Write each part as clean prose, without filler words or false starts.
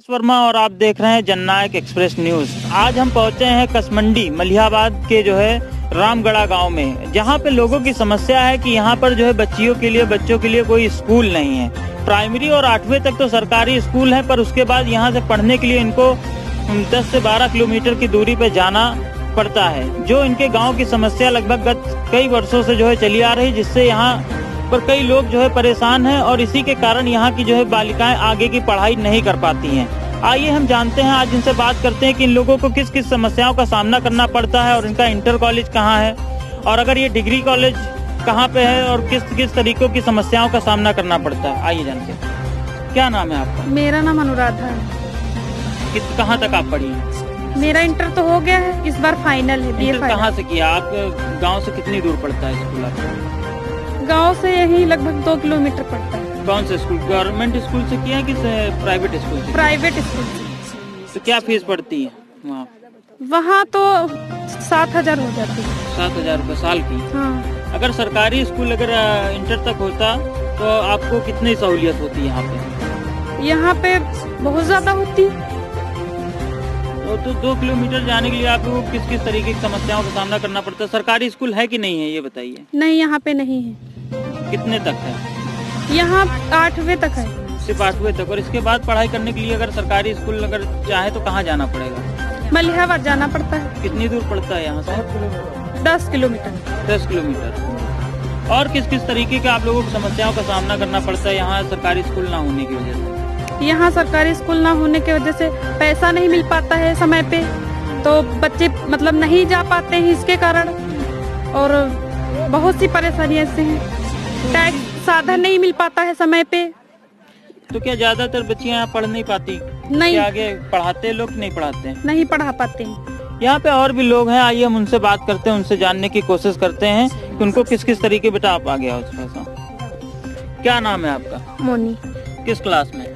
वर्मा और आप देख रहे हैं जननायक एक्सप्रेस न्यूज। आज हम पहुंचे हैं कसमंडी मलिहाबाद के रामगढ़ा गांव में, जहां पे लोगों की समस्या है कि यहां पर बच्चों के लिए कोई स्कूल नहीं है। प्राइमरी और 8वीं तक तो सरकारी स्कूल है, पर उसके बाद यहां से पढ़ने के लिए इनको 10 से 12 किलोमीटर की दूरी पे जाना पड़ता है। जो इनके गाँव की समस्या लगभग गत कई वर्षों से चली आ रही, जिससे यहाँ पर कई लोग परेशान हैं और इसी के कारण यहाँ की बालिकाएं आगे की पढ़ाई नहीं कर पाती हैं। आइए हम जानते हैं, आज इनसे बात करते हैं कि इन लोगों को किस किस समस्याओं का सामना करना पड़ता है और इनका इंटर कॉलेज कहाँ है और अगर ये डिग्री कॉलेज कहाँ पे है और किस किस तरीकों की समस्याओं का सामना करना पड़ता है। आइए जानते हैं। क्या नाम है आपका? मेरा नाम अनुराधा है। कहाँ तक आप पढ़ी हैं? मेरा इंटर तो हो गया है, इस बार फाइनल है। BA final. कहाँ से किया? आप गाँव से कितनी दूर पड़ता है स्कूल आपका? गांव से यही लगभग 2 किलोमीटर पड़ता है। कौन से स्कूल? गवर्नमेंट स्कूल से किया कि प्राइवेट स्कूल से? प्राइवेट स्कूल से। तो क्या फीस पड़ती है वहाँ? वहाँ तो 7,000 हो जाती है। 7,000 रुपये साल की? हाँ। अगर सरकारी स्कूल अगर इंटर तक होता तो आपको कितनी सहूलियत होती यहाँ पे? यहाँ पे बहुत ज्यादा होती। तो 2 किलोमीटर जाने के लिए आपको किस किस तरीके की समस्याओं का सामना करना पड़ता है? सरकारी स्कूल है कि नहीं है, ये बताइए। नहीं, यहाँ पे नहीं है। कितने तक है? यहाँ 8वीं तक है। सिर्फ 8वीं तक? और इसके बाद पढ़ाई करने के लिए अगर सरकारी स्कूल अगर चाहे तो कहाँ जाना पड़ेगा? मलिहाबाद जाना पड़ता है। कितनी दूर पड़ता है यहाँ से? 10 किलोमीटर। 10 किलोमीटर। और किस किस तरीके के आप लोगों की समस्याओं का सामना करना पड़ता है यहाँ सरकारी स्कूल ना होने की वजह से? यहाँ सरकारी स्कूल ना होने की वजह से पैसा नहीं मिल पाता है समय पे, तो बच्चे मतलब नहीं जा पाते हैं इसके कारण, और बहुत सी परेशानियां से हैं। टैक्स साधन नहीं मिल पाता है समय पे। तो क्या ज्यादातर बच्चियां यहाँ पढ़ नहीं पाती? नहीं। आगे पढ़ाते लोग नहीं पढ़ाते हैं? नहीं पढ़ा पाते हैं। यहाँ पे और भी लोग हैं, आइए हम उनसे बात करते हैं, उनसे जानने की कोशिश करते हैं कि उनको किस किस तरीके बेटा आप आ गया उसका। क्या नाम है आपका? मोनी। किस क्लास में?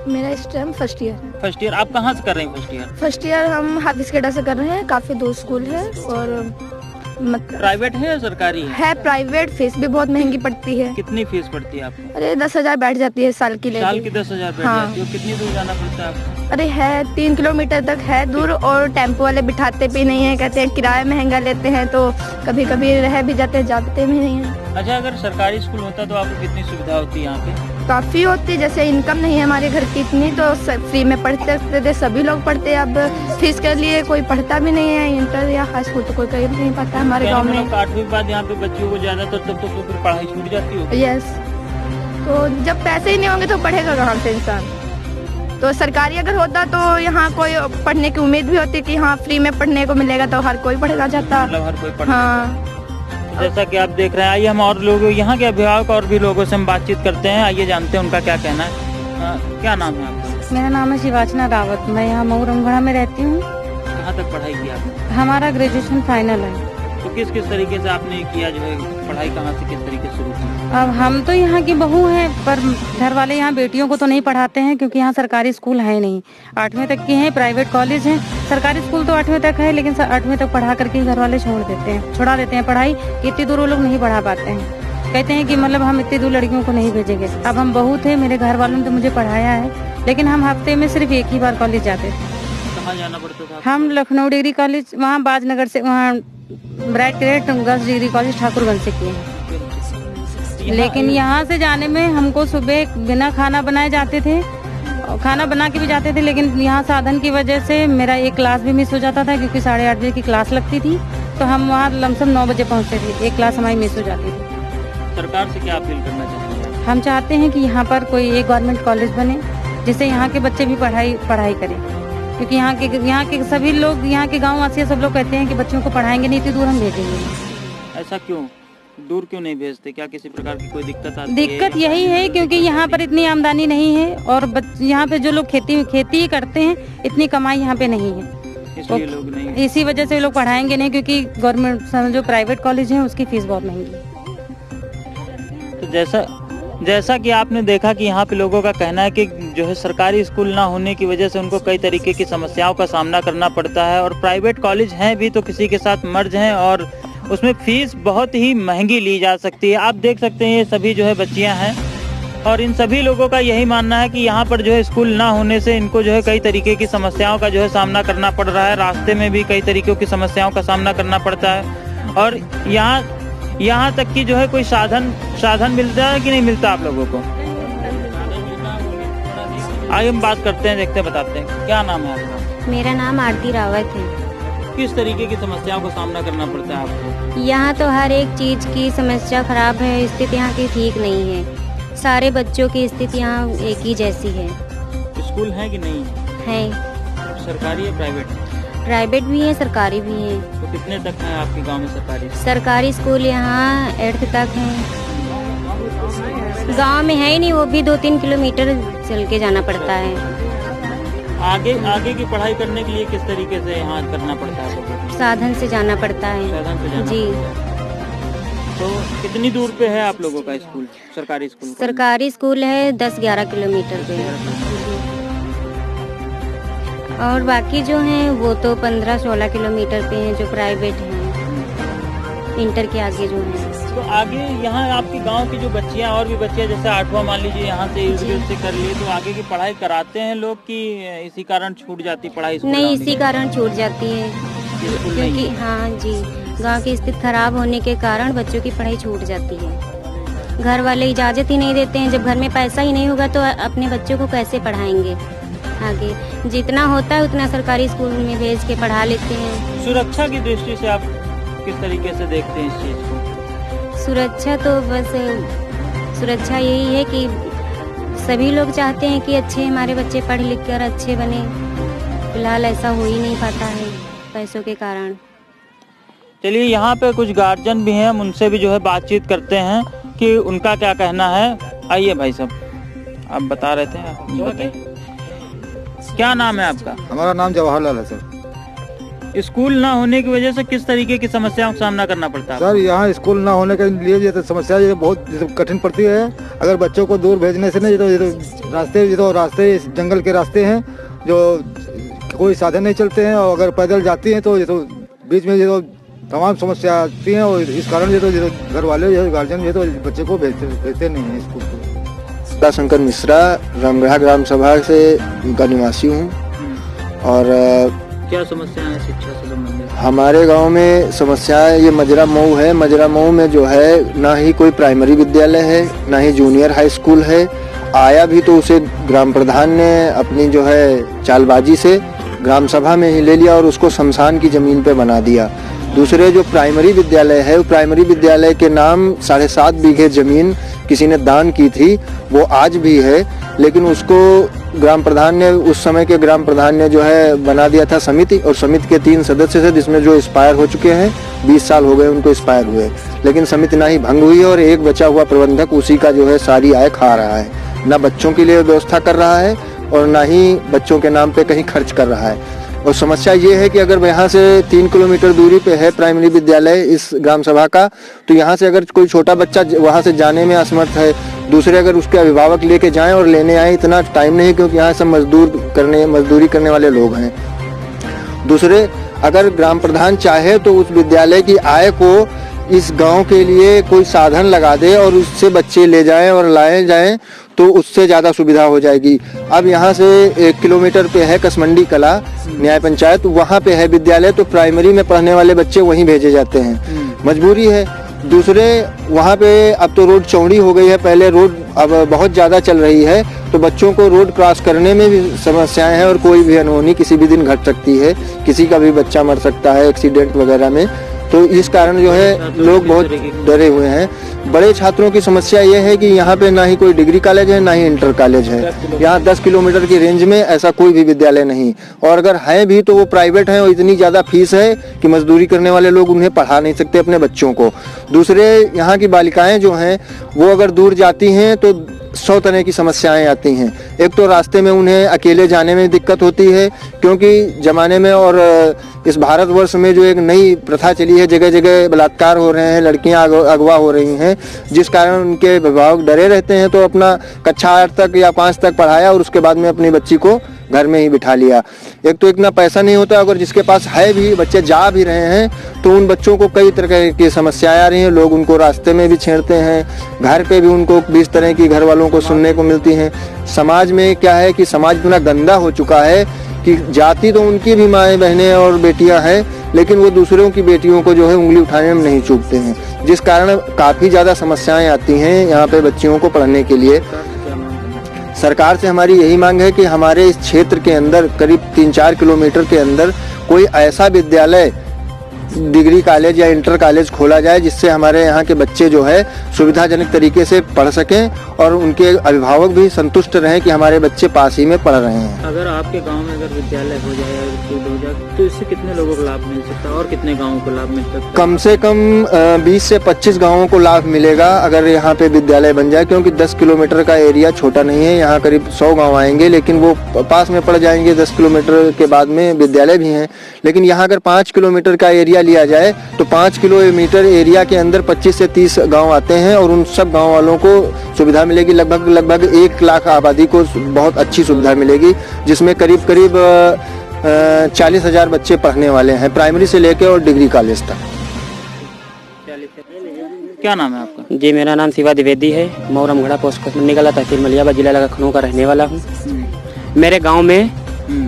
मेरा इस टाइम फर्स्ट ईयर है। First year. आप कहाँ से कर रहे हैं फर्स्ट ईयर? फर्स्ट ईयर हम हाफिजखेड़ा से कर रहे हैं। काफी दूर स्कूल है और प्राइवेट है या सरकारी है? प्राइवेट। फीस भी बहुत महंगी पड़ती है। कितनी फीस पड़ती है आपको? अरे 10,000 बैठ जाती है साल की। साल की 10,000 बैठ जाती है। कितनी दूर जाना पड़ता है आपको? अरे है 3 किलोमीटर तक है दूर, और टेम्पो वाले बिठाते भी नहीं है, कहते हैं किराया महंगा लेते हैं, तो कभी कभी रह भी जाते हैं, जाते भी नहीं है। अच्छा, अगर सरकारी स्कूल होता तो आपको कितनी सुविधा होती है यहाँ पे? काफी होती, जैसे इनकम नहीं है हमारे घर की इतनी, तो फ्री में पढ़ते थे, सभी लोग पढ़ते। अब फीस के लिए कोई पढ़ता भी नहीं है। इंटर या हाई स्कूल तो कोई कर नहीं पाता हमारे गांव में। 8वीं बाद यहाँ पे बच्चों को ज्यादातर तब तो फिर पढ़ाई छूट जाती होगी। यस। तो जब पैसे ही नहीं होंगे तो पढ़ेगा कहाँ से इंसान? तो सरकारी अगर होता तो यहाँ कोई पढ़ने की उम्मीद भी होती कि हाँ फ्री में पढ़ने को मिलेगा, तो हर कोई पढ़ना चाहता। मतलब हर कोई पढ़ना। हाँ। जैसा कि आप देख रहे हैं, आइए हम और लोगों, यहाँ के अभिभावक और भी लोगों से हम बातचीत करते हैं। आइए जानते हैं उनका क्या कहना है। क्या नाम है आपका? मेरा नाम है शिवाचना रावत। मैं यहाँ मऊ रामगढ़ा में रहती हूँ। कहाँ तक पढ़ाई की आपने? हमारा ग्रेजुएशन फाइनल है। तो किस किस तरीके से आपने किया पढ़ाई, कहाँ से किस तरीके से शुरू की? अब हम तो यहाँ की बहू हैं, पर घर वाले यहाँ बेटियों को तो नहीं पढ़ाते हैं, क्योंकि यहाँ सरकारी स्कूल है नहीं। 8वीं तक की हैं, प्राइवेट कॉलेज हैं। सरकारी स्कूल तो 8वीं तक है, लेकिन 8वीं तक पढ़ा करके घर वाले छुड़ा देते हैं पढ़ाई। इतनी दूर वो लोग नहीं पढ़ा पाते हैं। कहते हैं कि मतलब हम इतनी दूर लड़कियों को नहीं भेजेंगे। अब हम बहू थे, मेरे घर वालों ने तो मुझे पढ़ाया है, लेकिन हम हफ्ते में सिर्फ एक ही बार कॉलेज जाते थे। कहाँ जाना पड़ता था? हम लखनऊ डिग्री कॉलेज, वहाँ बाजनगर से, वहाँ bright grade girls degree college Thakurganj से किए हैं। लेकिन यहाँ से जाने में हमको सुबह बिना खाना बनाए जाते थे, खाना बना के भी जाते थे, लेकिन यहाँ साधन की वजह से मेरा एक क्लास भी मिस हो जाता था, क्योंकि 8:30 बजे की क्लास लगती थी, तो हम वहाँ लमसम 9 बजे पहुँचते थे। एक क्लास हमारी मिस हो जाती थी। सरकार से क्या अपील करना चाहते हैं? हम चाहते हैं कि यहाँ पर कोई एक गवर्नमेंट कॉलेज बने, जिससे यहाँ के बच्चे भी पढ़ाई करें, क्योंकि यहाँ के सभी लोग, यहाँ के गाँव वासी सब लोग कहते हैं कि बच्चों को पढ़ाएंगे नहीं, इतनी दूर हम भेजेंगे। ऐसा क्यों? दूर क्यों नहीं भेजते? क्या किसी प्रकार की कोई दिक्कत आती है? दिक्कत यही है क्योंकि यहाँ पर इतनी आमदनी नहीं है, और यहाँ पे जो लोग खेती करते हैं, इतनी कमाई यहाँ पे नहीं है, इसलिए लोग नहीं। इसी वजह से लोग पढ़ाएंगे नहीं, क्योंकि गवर्नमेंट जो प्राइवेट कॉलेज है उसकी फीस बहुत महंगी है। तो जैसा कि आपने देखा कि यहाँ पे लोगों का कहना है कि सरकारी स्कूल ना होने की वजह से उनको कई तरीके की समस्याओं का सामना करना पड़ता है, और प्राइवेट कॉलेज हैं भी तो किसी के साथ मर्ज हैं, और उसमें फीस बहुत ही महंगी ली जा सकती है। आप देख सकते हैं ये सभी बच्चियां हैं और इन सभी लोगों का यही मानना है कि यहाँ पर जो है स्कूल ना होने से इनको जो है कई तरीके की समस्याओं का जो है सामना करना पड़ रहा है। रास्ते में भी कई तरीकों की समस्याओं का सामना करना पड़ता है और यहाँ तक कि जो है कोई साधन मिलता है कि नहीं मिलता आप लोगों को? आइए हम बात करते हैं, देखते हैं, बताते हैं। क्या नाम है आपका? मेरा नाम आरती रावत है। किस तरीके की समस्याओं का सामना करना पड़ता है आपको? यहाँ तो हर एक चीज़ की समस्या खराब है, स्थिति यहाँ की ठीक नहीं है। सारे बच्चों की स्थिति यहाँ एक ही जैसी है। स्कूल है कि नहीं है? सरकारी है प्राइवेट? प्राइवेट भी है, सरकारी भी है। तो कितने तक है आपके गांव में सरकारी? सरकारी स्कूल यहाँ 8th तक है। गांव में है ही नहीं, वो भी 2-3 किलोमीटर चल के जाना पड़ता है। आगे की पढ़ाई करने के लिए किस तरीके से यहाँ करना पड़ता है? साधन से जाना पड़ता है। साधन से जाना जी। तो कितनी दूर पे है आप लोगों का स्कूल, सरकारी स्कूल? सरकारी स्कूल है 10-11 किलोमीटर पे। और बाकी जो हैं वो तो 15-16 किलोमीटर पे हैं जो प्राइवेट हैं, इंटर के आगे जो हैं। तो आगे यहाँ आपके गांव की जो बच्चियाँ और भी बच्चियाँ जैसे 8वां मान लीजिए यहाँ से इर्द-गिर्द से कर लिए, तो आगे की पढ़ाई कराते हैं लोग कि इसी कारण छूट जाती पढ़ाई? नहीं, इसी कारण छूट जाती है क्योंकि हाँ जी, गांव की स्थिति खराब होने के कारण बच्चों की पढ़ाई छूट जाती है। घर वाले इजाज़त ही नहीं देते हैं। जब घर में पैसा ही नहीं होगा तो अपने बच्चों को कैसे पढ़ाएंगे? आगे जितना होता है उतना सरकारी स्कूल में भेज के पढ़ा लेते हैं। सुरक्षा की दृष्टि से आप किस तरीके से देखते हैं इस चीज़ को? सुरक्षा तो बस सुरक्षा यही है कि सभी लोग चाहते हैं कि अच्छे हमारे बच्चे पढ़ लिख कर अच्छे बने। फिलहाल ऐसा हो ही नहीं पाता है पैसों के कारण। चलिए, यहाँ पे कुछ गार्जियन भी हैं, हम उनसे भी जो है बातचीत करते हैं कि उनका क्या कहना है। आइए भाई साहब, आप बता रहे थे, बताइए क्या नाम है आपका? हमारा नाम जवाहरलाल है सर। स्कूल ना होने की वजह से किस तरीके की समस्याओं का सामना करना पड़ता है? सर यहाँ स्कूल ना होने के लिए ये तो समस्या ये बहुत कठिन पड़ती है। अगर बच्चों को दूर भेजने से ना ये तो रास्ते जंगल के रास्ते हैं जो कोई साधन नहीं चलते हैं, और अगर पैदल जाती हैं तो ये तो बीच में ये तो तमाम समस्या आती हैं, और इस कारण ये तो घर वाले गार्जियन ये तो बच्चे को भेजते नहीं हैं स्कूल को। शंकर मिश्रा, रामगढ़ा ग्राम सभा से का निवासी हूँ। और क्या समस्या है शिक्षा से संबंधित? हमारे गांव में समस्याएं ये मजरा मऊ है। मजरा मऊ में जो है ना ही कोई प्राइमरी विद्यालय है, ना ही जूनियर हाई स्कूल है। आया भी तो उसे ग्राम प्रधान ने अपनी जो है चालबाजी से ग्राम सभा में ही ले लिया और उसको शमशान की जमीन पे बना दिया। दूसरे जो प्राइमरी विद्यालय है, वो प्राइमरी विद्यालय के नाम 7.5 बीघे जमीन किसी ने दान की थी, वो आज भी है, लेकिन उसको ग्राम प्रधान ने, उस समय के ग्राम प्रधान ने जो है बना दिया था समिति, और समिति के 3 सदस्य थे जिसमें जो एक्सपायर हो चुके हैं, 20 साल हो गए उनको एक्सपायर हुए, लेकिन समिति ना ही भंग हुई है और एक बचा हुआ प्रबंधक उसी का जो है सारी आय खा रहा है। ना बच्चों के लिए व्यवस्था कर रहा है और ना ही बच्चों के नाम पे कहीं खर्च कर रहा है। और समस्या ये है कि अगर यहाँ से 3 किलोमीटर दूरी पे है प्राइमरी विद्यालय इस ग्राम सभा का, तो यहाँ से अगर कोई छोटा बच्चा वहाँ से जाने में असमर्थ है, दूसरे अगर उसके अभिभावक लेके जाएं और लेने आए, इतना टाइम नहीं, क्योंकि यहाँ सब मजदूरी करने वाले लोग हैं। दूसरे, अगर ग्राम प्रधान चाहे तो उस विद्यालय की आय को इस गांव के लिए कोई साधन लगा दे और उससे बच्चे ले जाएं और लाए जाएं, तो उससे ज़्यादा सुविधा हो जाएगी। अब यहाँ से 1 किलोमीटर पे है कसमंडी कला न्याय पंचायत, वहाँ पे है विद्यालय, तो प्राइमरी में पढ़ने वाले बच्चे वहीं भेजे जाते हैं, मजबूरी है। दूसरे, वहाँ पे अब तो रोड चौड़ी हो गई है, पहले रोड अब बहुत ज़्यादा चल रही है, तो बच्चों को रोड क्रॉस करने में भी समस्याएं हैं और कोई भी अनहोनी किसी भी दिन घट सकती है, किसी का भी बच्चा मर सकता है एक्सीडेंट वगैरह में। तो इस कारण जो है लोग बहुत डरे हुए हैं। बड़े छात्रों की समस्या ये है कि यहाँ पे ना ही कोई डिग्री कॉलेज है, ना ही इंटर कॉलेज है। यहाँ 10 किलोमीटर की रेंज में ऐसा कोई भी विद्यालय नहीं, और अगर है भी तो वो प्राइवेट है और इतनी ज़्यादा फीस है कि मजदूरी करने वाले लोग उन्हें पढ़ा नहीं सकते अपने बच्चों को। दूसरे, यहाँ की बालिकाएं जो हैं वो अगर दूर जाती हैं तो 100 तरह की समस्याएं आती हैं। एक तो रास्ते में उन्हें अकेले जाने में दिक्कत होती है, क्योंकि ज़माने में और इस भारतवर्ष में जो एक नई प्रथा चली है, जगह जगह बलात्कार हो रहे हैं, लड़कियां अगवा हो रही हैं, जिस कारण उनके अभिभावक डरे रहते हैं, तो अपना कक्षा 8 तक या 5 तक पढ़ाया और उसके बाद में अपनी बच्ची को घर में ही बिठा लिया। एक तो इतना पैसा नहीं होता, अगर जिसके पास है भी, बच्चे जा भी रहे हैं तो उन बच्चों को कई तरह की समस्याएं आ रही हैं। लोग उनको रास्ते में भी छेड़ते हैं, घर पे भी उनको 20 तरह की घर वालों को सुनने को मिलती हैं। समाज में क्या है कि समाज इतना गंदा हो चुका है कि जाति तो उनकी भी माएँ बहनें और बेटियां हैं, लेकिन वो दूसरों की बेटियों को जो है उंगली उठाने में नहीं चूकते हैं, जिस कारण काफ़ी ज़्यादा समस्याएं आती हैं यहाँ पे बच्चियों को पढ़ने के लिए। सरकार से हमारी यही मांग है कि हमारे इस क्षेत्र के अंदर करीब 3-4 किलोमीटर के अंदर कोई ऐसा विद्यालय, डिग्री कॉलेज या इंटर कॉलेज खोला जाए जिससे हमारे यहाँ के बच्चे जो है सुविधाजनक तरीके से पढ़ सकें और उनके अभिभावक भी संतुष्ट रहें कि हमारे बच्चे पास ही में पढ़ रहे हैं। अगर आपके गांव में अगर विद्यालय हो जाए या स्कूल हो जाए तो इससे कितने लोगों को लाभ मिल सकता है और कितने गाँवों को लाभ मिल सकता है? कम से कम 20 से 25 गाँवों को लाभ मिलेगा अगर यहाँ पे विद्यालय बन जाए, क्योंकि 10 किलोमीटर का एरिया छोटा नहीं है। यहाँ करीब 100 गाँव आएंगे, लेकिन वो पास में पड़ जाएंगे। 10 किलोमीटर के बाद में विद्यालय भी हैं, लेकिन यहाँ अगर 5 किलोमीटर का एरिया लिया जाए तो 5 किलोमीटर एरिया के अंदर 25 से 30 गांव आते हैं और उन सब गांव वालों को सुविधा मिलेगी। लगभग 1 लाख आबादी को बहुत अच्छी सुविधा मिलेगी, जिसमें करीब 40,000 बच्चे पढ़ने वाले हैं, प्राइमरी से लेकर और डिग्री कॉलेज तक। क्या नाम है आपका? जी, मेरा नाम शिवा द्विवेदी है। मऊ रामगढ़ पोस्ट कसमंडी कला तहसील मलियाबाद जिला लखनऊ का रहने वाला हूँ। मेरे गांव में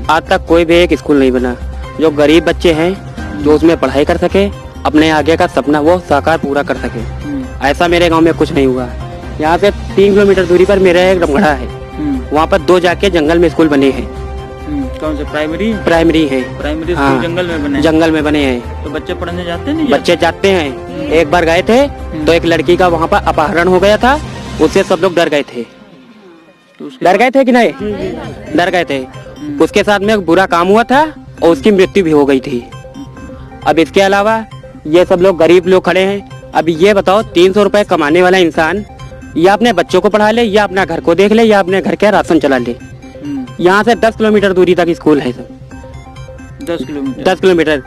आज तक कोई भी एक स्कूल नहीं बना जो गरीब बच्चे हैं जो उसमें पढ़ाई कर सके, अपने आगे का सपना वो साकार पूरा कर सके। ऐसा मेरे गांव में कुछ नहीं हुआ। यहाँ से 3 किलोमीटर दूरी पर मेरा एक रामगढ़ा है, वहाँ पर 2 जाके जंगल में स्कूल बने हैं। कौन से? प्राइमरी है। प्राइमरी स्कूल हाँ, जंगल में बने हैं। तो बच्चे पढ़ने जाते नहीं? बच्चे जाते हैं। एक बार गए थे तो एक लड़की का वहाँ पर अपहरण हो गया था, उससे सब लोग डर गए थे। डर गए थे कि नहीं? डर गए थे। उसके साथ में एक बुरा काम हुआ था और उसकी मृत्यु भी हो गई थी। अब इसके अलावा ये सब लोग गरीब लोग खड़े हैं। अब ये बताओ, 300 रुपए कमाने वाला इंसान या अपने बच्चों को पढ़ा ले, या अपना घर को देख ले, या अपने घर का राशन चला ले। यहाँ से 10 किलोमीटर दूरी तक स्कूल है सर। 10 किलोमीटर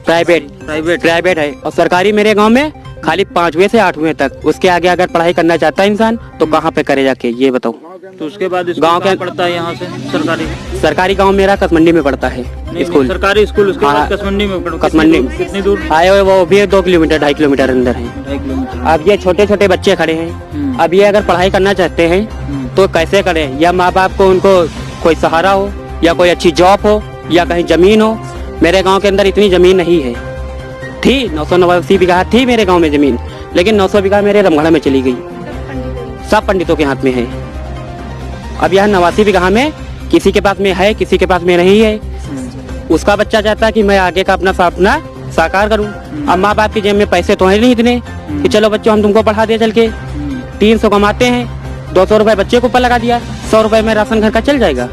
प्राइवेट है और सरकारी मेरे गांव में खाली 5वीं से 8वीं तक। उसके आगे अगर पढ़ाई करना चाहता है इंसान तो कहाँ पे करे जाके, ये बताओ। तो उसके बाद गांव क्या पड़ता है यहाँ से? सरकारी गांव मेरा कसमंडी में पड़ता है स्कूल। सरकारी स्कूल उसके बाद कसमंडी में पड़ता है। कसमंडी कितनी दूर आए हुए? वो भी 2 किलोमीटर 2.5 किलोमीटर अंदर है। 2.5 किलोमीटर। अब ये छोटे छोटे बच्चे खड़े हैं, अब ये अगर पढ़ाई करना चाहते हैं तो कैसे करें? या माँ बाप को उनको कोई सहारा हो, या कोई अच्छी जॉब हो, या कहीं जमीन हो। मेरे गांव के अंदर इतनी जमीन नहीं है। थी 989 बीघा थी मेरे गांव में जमीन, लेकिन 900 बीघा मेरे रामगढ़ में चली गई, सब पंडितों के हाथ में है। अब यह 89 बीघा में किसी के पास में है, किसी के पास में नहीं है। उसका बच्चा चाहता है कि मैं आगे का अपना सपना साकार करूं। अब माँ बाप की जेब में पैसे तो है नहीं इतने कि चलो बच्चों हम तुमको पढ़ा दे चल के। 300 कमाते हैं, 200 रुपए बच्चे को ऊपर लगा दिया, 100 रुपए में राशन घर का चल जाएगा।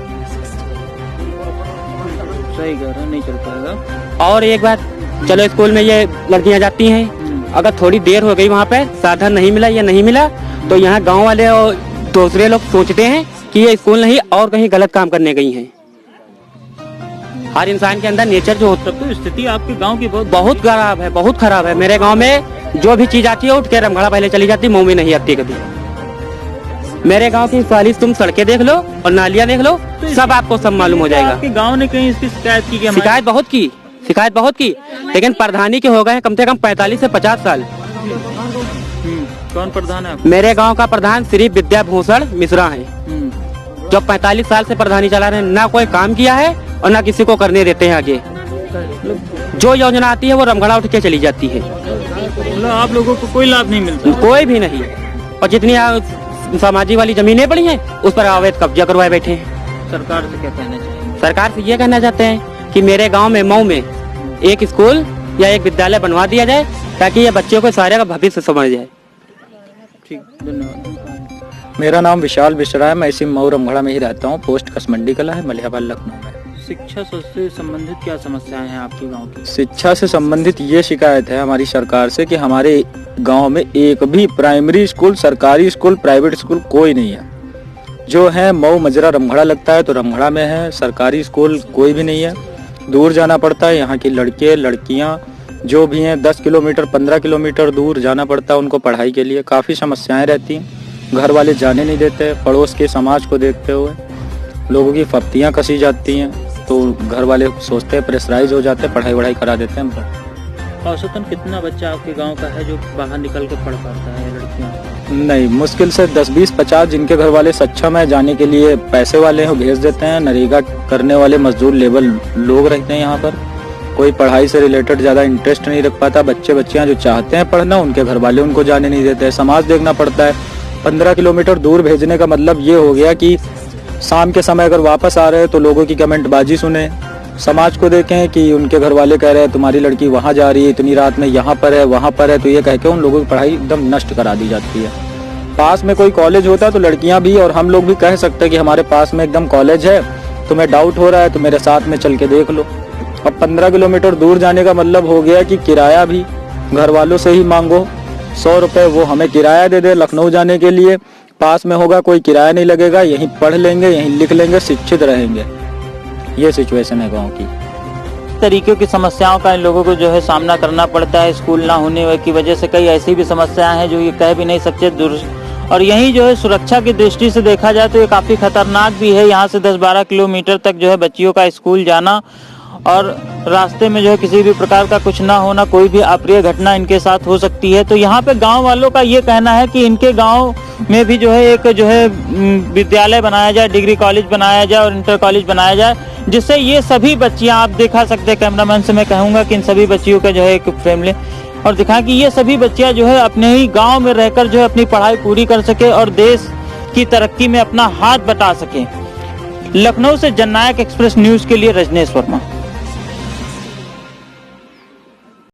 सही कह रहा, नहीं चल पाएगा। और एक बात, चलो स्कूल में ये लड़कियां जाती हैं, अगर थोड़ी देर हो गई वहाँ पे साधन नहीं मिला या नहीं मिला तो यहाँ गांव वाले और दूसरे लोग सोचते हैं कि ये स्कूल नहीं और कहीं गलत काम करने गई हैं। हर इंसान के अंदर नेचर जो होता है। तो स्थिति आपके गांव की बहुत खराब है, बहुत खराब है। मेरे गांव में जो भी चीज आती है उठ के रामगढ़ पहले चली जाती, मुंह में नहीं आती कभी। मेरे गांव की 40 तुम सड़कें देख लो और नालियां देख लो, सब आपको सब मालूम हो जाएगा। आपके गांव ने कहीं इसकी शिकायत की? शिकायत बहुत की, लेकिन प्रधानी के हो गए कम से कम 45 से 50 साल। कौन प्रधान है? मेरे गांव का प्रधान श्री विद्याभूषण मिश्रा है, जो 45 साल से प्रधानी चला रहे हैं। ना कोई काम किया है और ना किसी को करने देते हैं आगे। जो योजना आती है वो रामगढ़ उठ के चली जाती है। मतलब आप लोगों को कोई लाभ नहीं मिलता? कोई भी नहीं। और जितनी सामाजिक वाली जमीनें पड़ी हैं उस पर अवैध कब्जा करवाए बैठे हैं। सरकार से क्या कहना चाहिए? सरकार से ये कहना चाहते हैं कि मेरे गांव में मऊ में एक स्कूल या एक विद्यालय बनवा दिया जाए ताकि ये बच्चों को सारे का भविष्य समझ जाए। ठीक, धन्यवाद। मेरा नाम विशाल मिश्रा है। मैं इसी मऊ रामगढ़ में ही रहता हूँ। पोस्ट कसमंडी कला है, मलियाबाद लखनऊ में। शिक्षा से संबंधित क्या समस्याएं हैं आपके गांव की? शिक्षा से संबंधित ये शिकायत है हमारी सरकार से कि हमारे गांव में एक भी प्राइमरी स्कूल, सरकारी स्कूल, प्राइवेट स्कूल कोई नहीं है। जो है मऊ मजरा रामगढ़ लगता है तो रामगढ़ में है, सरकारी स्कूल कोई भी नहीं है। दूर जाना पड़ता है। यहाँ की लड़के लड़कियाँ जो भी हैं 10 किलोमीटर 15 किलोमीटर दूर जाना पड़ता है उनको पढ़ाई के लिए। काफ़ी समस्याएं रहती हैं, घर वाले जाने नहीं देते, पड़ोस के समाज को देखते हुए। लोगों की फप्तियाँ कसी जाती हैं, तो घर वाले सोचते हैं, प्रेशराइज हो जाते हैं, पढ़ाई वढ़ाई करा देते हैं। औसतन कितना बच्चा आपके गांव का है जो बाहर निकल के पढ़ पाता है, लड़कियां? नहीं, मुश्किल से 10, 20, 50 जिनके घर वाले सक्षम है जाने के लिए, पैसे वाले हैं, भेज देते हैं। नरेगा करने वाले मजदूर लेबर लोग रहते हैं यहाँ पर। कोई पढ़ाई से रिलेटेड ज़्यादा इंटरेस्ट नहीं रख पाता। बच्चियाँ जो चाहते हैं पढ़ना, उनके घर वाले उनको जाने नहीं देते हैं। समाज देखना पड़ता है। 15 किलोमीटर दूर भेजने का मतलब ये हो गया कि शाम के समय अगर वापस आ रहे हैं तो लोगों की कमेंटबाजी सुने, समाज को देखें कि उनके घर वाले कह रहे हैं तुम्हारी लड़की वहाँ जा रही है, इतनी रात में यहाँ पर है, वहाँ पर है, तो ये कह के उन लोगों की पढ़ाई एकदम नष्ट करा दी जाती है। पास में कोई कॉलेज होता तो लड़कियाँ भी और हम लोग भी कह सकते हैं कि हमारे पास में एकदम कॉलेज है, तुम्हें डाउट हो रहा है तो मेरे साथ में चल के देख लो। अब 15 किलोमीटर दूर जाने का मतलब हो गया कि किराया भी घर वालों से ही मांगो। 100 रुपये वो हमें किराया दे दे लखनऊ जाने के लिए, पास में होगा कोई किराया नहीं लगेगा, यहीं पढ़ लेंगे, यहीं लिख लेंगे, शिक्षित रहेंगे। ये सिचुएशन है गांव की। तरीके की समस्याओं का इन लोगों को जो है सामना करना पड़ता है। स्कूल ना होने की वजह से कई ऐसी भी समस्याएं हैं जो ये कह भी नहीं सकते दूर। और यहीं जो है सुरक्षा की दृष्टि से देखा जाए तो ये काफ़ी खतरनाक भी है। यहाँ से 10-12 किलोमीटर तक जो है बच्चियों का स्कूल जाना, और रास्ते में जो है किसी भी प्रकार का कुछ ना होना, कोई भी अप्रिय घटना इनके साथ हो सकती है। तो यहाँ पे गांव वालों का ये कहना है कि इनके गांव में भी जो है एक जो है विद्यालय बनाया जाए, डिग्री कॉलेज बनाया जाए और इंटर कॉलेज बनाया जाए, जिससे ये सभी बच्चियां, आप दिखा सकते हैं, कैमरामैन से मैं कहूँगा कि इन सभी बच्चियों का जो है एक फ्रेम ले और दिखाएं कि ये सभी बच्चियां जो है अपने ही गाँव में रहकर जो है अपनी पढ़ाई पूरी कर सके और देश की तरक्की में अपना हाथ बटा सके। लखनऊ से जननायक एक्सप्रेस न्यूज के लिए रजनेश वर्मा।